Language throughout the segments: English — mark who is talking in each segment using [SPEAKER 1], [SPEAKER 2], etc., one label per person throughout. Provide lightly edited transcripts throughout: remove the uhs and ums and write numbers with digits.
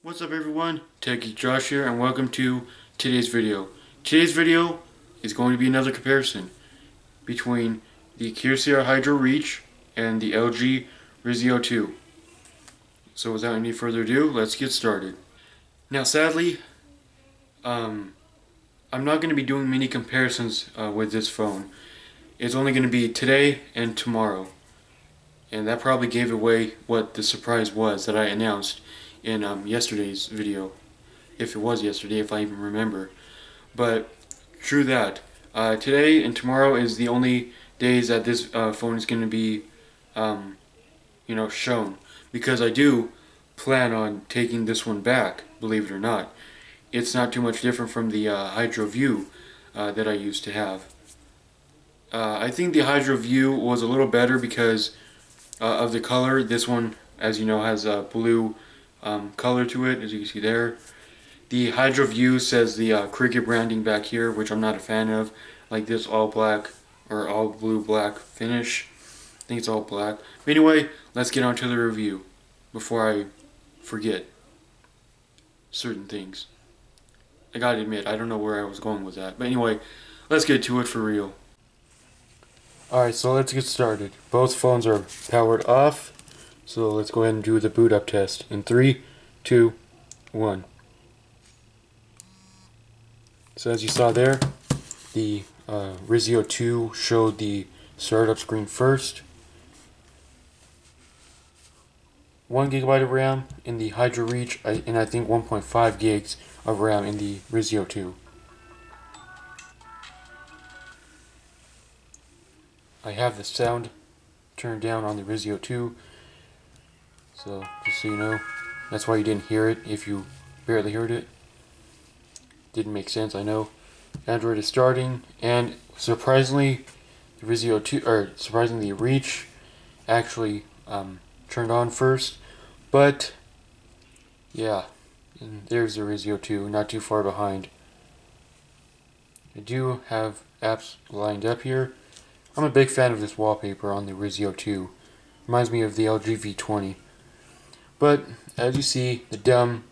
[SPEAKER 1] What's up everyone, Techie Josh here and welcome to today's video. Today's video is going to be another comparison between the Kyocera Hydro Reach and the LG Risio 2. So without any further ado, let's get started. Now sadly, I'm not going to be doing many comparisons with this phone. It's only going to be today and tomorrow. And that probably gave away what the surprise was that I announced in yesterday's video, if it was yesterday, if I even remember. But true that. Today and tomorrow is the only days that this phone is going to be, shown, because I do plan on taking this one back. Believe it or not, it's not too much different from the Hydro View that I used to have. I think the Hydro View was a little better because of the color. This one, as you know, has a blue color to it, as you can see there. The Hydro View says the Cricket branding back here, which I'm not a fan of, like this all black or all blue black finish. I think it's all black. But anyway, let's get on to the review before I forget certain things. I gotta admit, I don't know where I was going with that. But anyway, let's get to it for real. Alright, so let's get started. Both phones are powered off. So let's go ahead and do the boot up test in 3, 2, 1. So as you saw there, the Risio 2 showed the startup screen first. 1 GB of RAM in the Hydro Reach, and I think 1.5 gigs of RAM in the Risio 2. I have the sound turned down on the Risio 2. So, just so you know, that's why you didn't hear it if you barely heard it. Didn't make sense, I know. Android is starting, and surprisingly, the Risio 2, or surprisingly, the Reach actually turned on first. But, yeah, and there's the Risio 2, not too far behind. I do have apps lined up here. I'm a big fan of this wallpaper on the Risio 2. Reminds me of the LG V20. But as you see, the dumb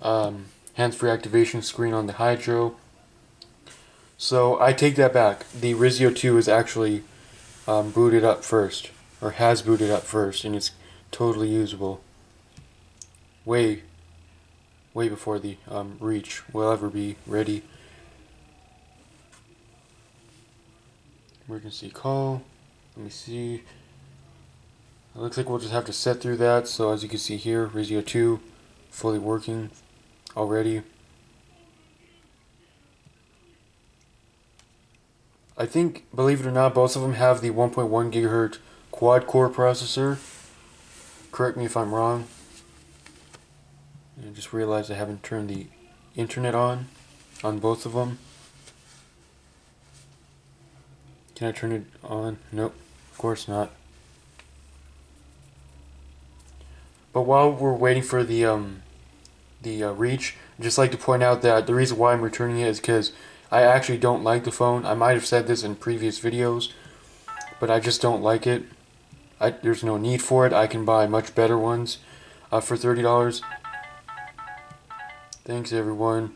[SPEAKER 1] hands-free activation screen on the Hydro. So I take that back. The Risio 2 is actually booted up first, or has booted up first, and it's totally usable. Way before the Reach will ever be ready. Emergency call. Let me see. It looks like we'll just have to set through that. So as you can see here, Risio 2 fully working already. I think, believe it or not, both of them have the 1.1 GHz quad-core processor. Correct me if I'm wrong. I just realized I haven't turned the internet on both of them. Can I turn it on? Nope, of course not. But while we're waiting for the Reach, I'd just like to point out that the reason why I'm returning it is because I actually don't like the phone. I might have said this in previous videos, but I just don't like it. There's no need for it. I can buy much better ones for $30. Thanks everyone.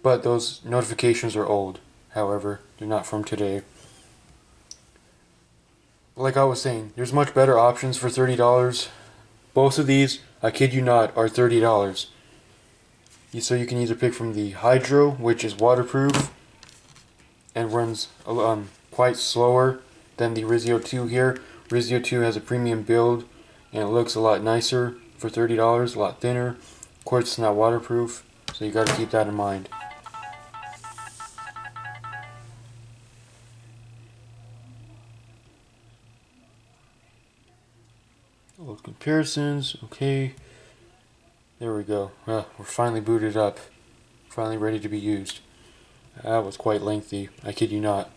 [SPEAKER 1] But those notifications are old. However, they're not from today. Like I was saying, there's much better options for $30. Both of these, I kid you not, are $30. So you can either pick from the Hydro, which is waterproof and runs quite slower than the Risio 2 here. Risio 2 has a premium build and it looks a lot nicer for $30, a lot thinner. Of course, it's not waterproof, so you got to keep that in mind. Load comparisons, okay. There we go. Well, we're finally booted up. Finally ready to be used. That was quite lengthy, I kid you not.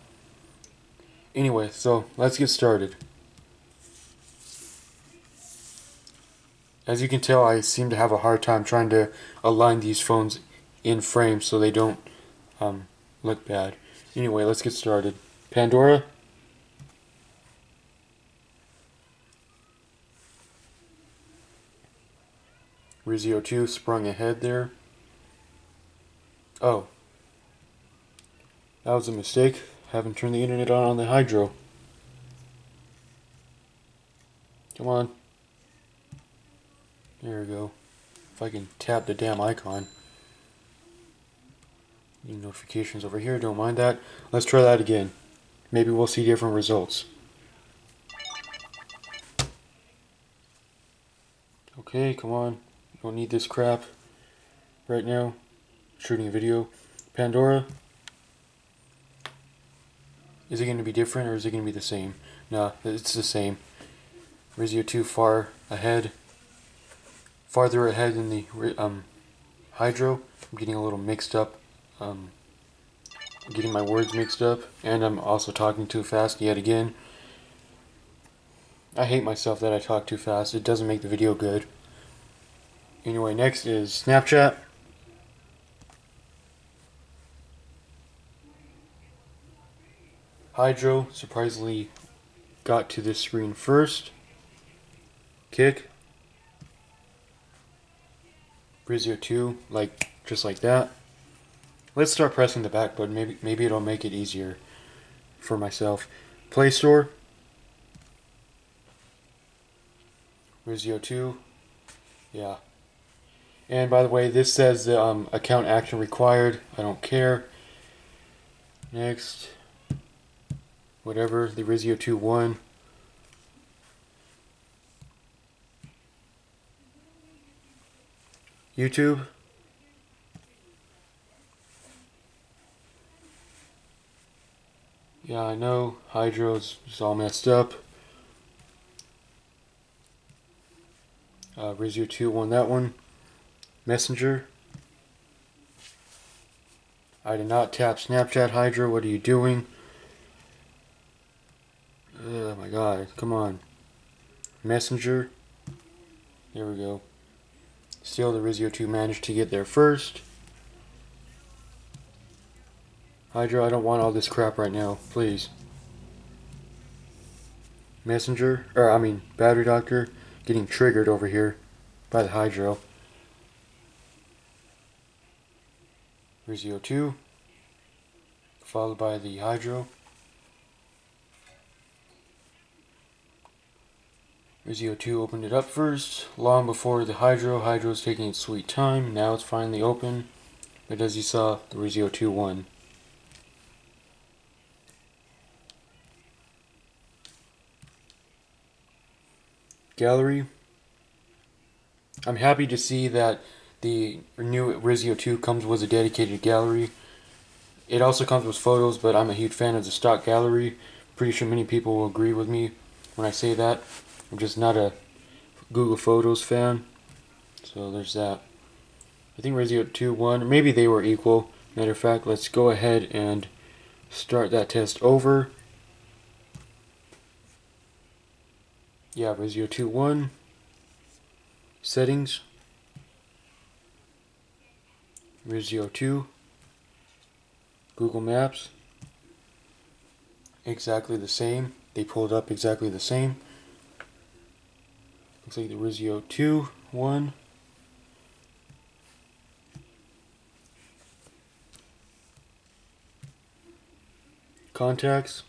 [SPEAKER 1] Anyway, so let's get started. As you can tell, I seem to have a hard time trying to align these phones in frame so they don't look bad. Anyway, let's get started. Pandora. Risio 2 sprung ahead there. Oh, that was a mistake. Haven't turned the internet on the Hydro. Come on. There we go. If I can tap the damn icon. Any notifications over here, don't mind that. Let's try that again. Maybe we'll see different results. Okay, come on. Don't need this crap right now. Shooting a video. Pandora. Is it going to be different or is it going to be the same? No, it's the same. Risio 2 far ahead. Farther ahead than the Hydro. I'm getting a little mixed up. Getting my words mixed up. And I'm also talking too fast yet again. I hate myself that I talk too fast. It doesn't make the video good. Anyway, next is Snapchat. Hydro surprisingly got to this screen first. Kick. Risio 2, just like that. Let's start pressing the back button. Maybe it'll make it easier for myself. Play Store. Risio 2. Yeah. And by the way, this says account action required. I don't care. Next. Whatever. The Risio 2 won. YouTube. Yeah, I know. Hydro's just all messed up. Risio 2 won that one. Messenger. I did not tap Snapchat, Hydro. What are you doing? Oh my god, come on. Messenger. There we go. Still, the Risio 2 managed to get there first. Hydro, I don't want all this crap right now, please. Messenger, Battery Doctor, getting triggered over here by the Hydro. Risio 2, followed by the Hydro. Risio 2 opened it up first, long before the Hydro. Hydro's taking its sweet time. Now it's finally open. But as you saw, the Risio 2 won. Gallery. I'm happy to see that the new Risio 2 comes with a dedicated gallery. It also comes with photos, but I'm a huge fan of the stock gallery. Pretty sure many people will agree with me when I say that. I'm just not a Google Photos fan. So there's that. I think Risio 2 won. Or maybe they were equal. Matter of fact, let's go ahead and start that test over. Yeah, Risio 2 won. Settings. Risio 2. Google Maps. Exactly the same. They pulled up exactly the same. Looks like the Risio 2 won. Contacts.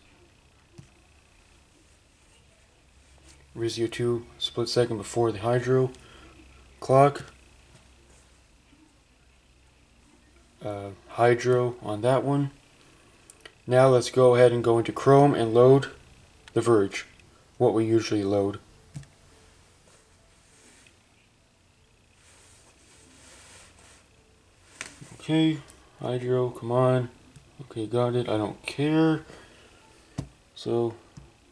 [SPEAKER 1] Risio 2 split second before the Hydro. Clock. Hydro on that one. Now let's go ahead and go into Chrome and load the Verge, what we usually load. Okay, Hydro, come on. Okay, got it. I don't care. So,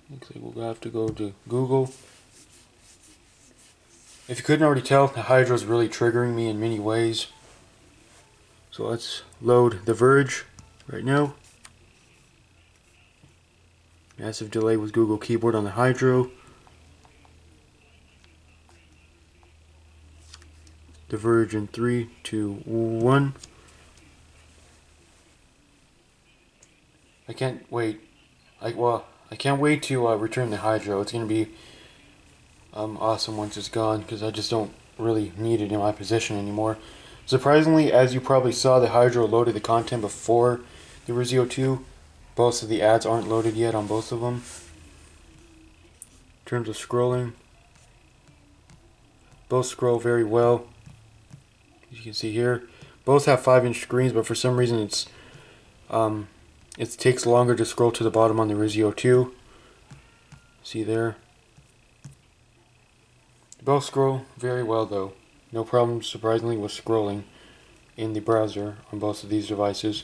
[SPEAKER 1] looks like we'll have to go to Google. If you couldn't already tell, the Hydro is really triggering me in many ways. So let's load the Verge right now. Massive delay with Google Keyboard on the Hydro. The Verge in 3, 2, 1. I can't wait. I can't wait to return the Hydro. It's gonna be awesome once it's gone, because I just don't really needed in my possession anymore. Surprisingly, as you probably saw, the Hydro loaded the content before the Risio 2. Both of the ads aren't loaded yet on both of them. In terms of scrolling, both scroll very well. As you can see here, both have 5-inch screens, but for some reason it takes longer to scroll to the bottom on the Risio 2. See there? Both scroll very well though. No problems, surprisingly, with scrolling in the browser on both of these devices.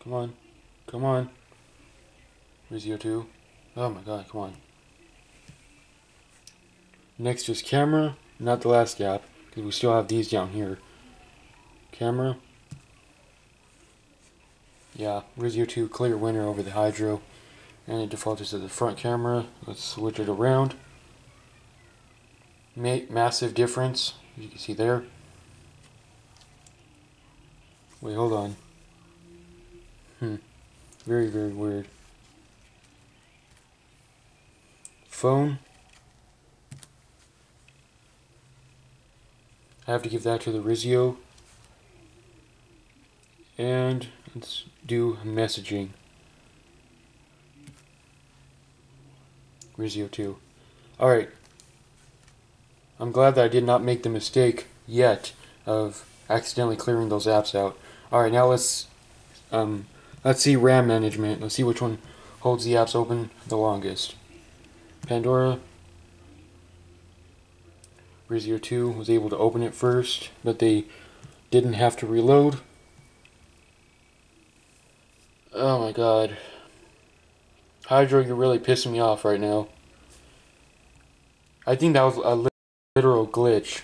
[SPEAKER 1] Come on. Come on. Risio 2. Oh my god, come on. Next is camera. Not the last app, because we still have these down here. Camera. Yeah, Risio 2 clear winner over the Hydro. And it defaults to the front camera. Let's switch it around. Massive difference, as you can see there. Wait, hold on. Very, very weird. Phone. I have to give that to the Risio. And let's do messaging. Risio 2. Alright. I'm glad that I did not make the mistake yet of accidentally clearing those apps out. Alright, now let's see RAM management. Let's see which one holds the apps open the longest. Pandora. Risio 2 was able to open it first, but they didn't have to reload. Oh my god. Hydro, you're really pissing me off right now. I think that was a literal glitch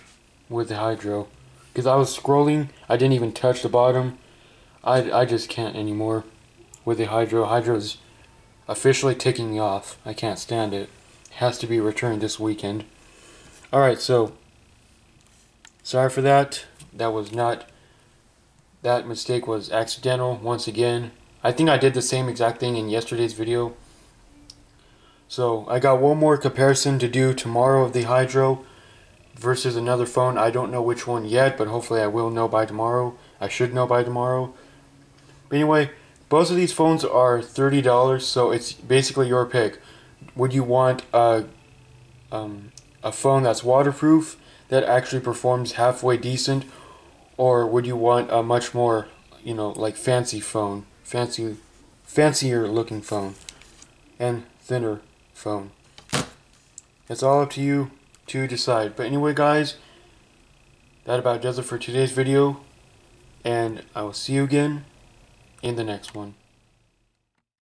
[SPEAKER 1] with the Hydro. Because I was scrolling, I didn't even touch the bottom. I just can't anymore with the Hydro. Hydro's officially ticking me off. I can't stand it. It has to be returned this weekend. Alright, so sorry for that. That mistake was accidental once again. I think I did the same exact thing in yesterday's video. So I got one more comparison to do tomorrow of the Hydro versus another phone. I don't know which one yet, but hopefully I will know by tomorrow. I should know by tomorrow. But anyway, both of these phones are $30, so it's basically your pick. Would you want a phone that's waterproof that actually performs halfway decent, or would you want a much more, like fancy phone, fancier looking phone, and thinner phone? It's all up to you to decide. But anyway, guys, that about does it for today's video, and I will see you again in the next one.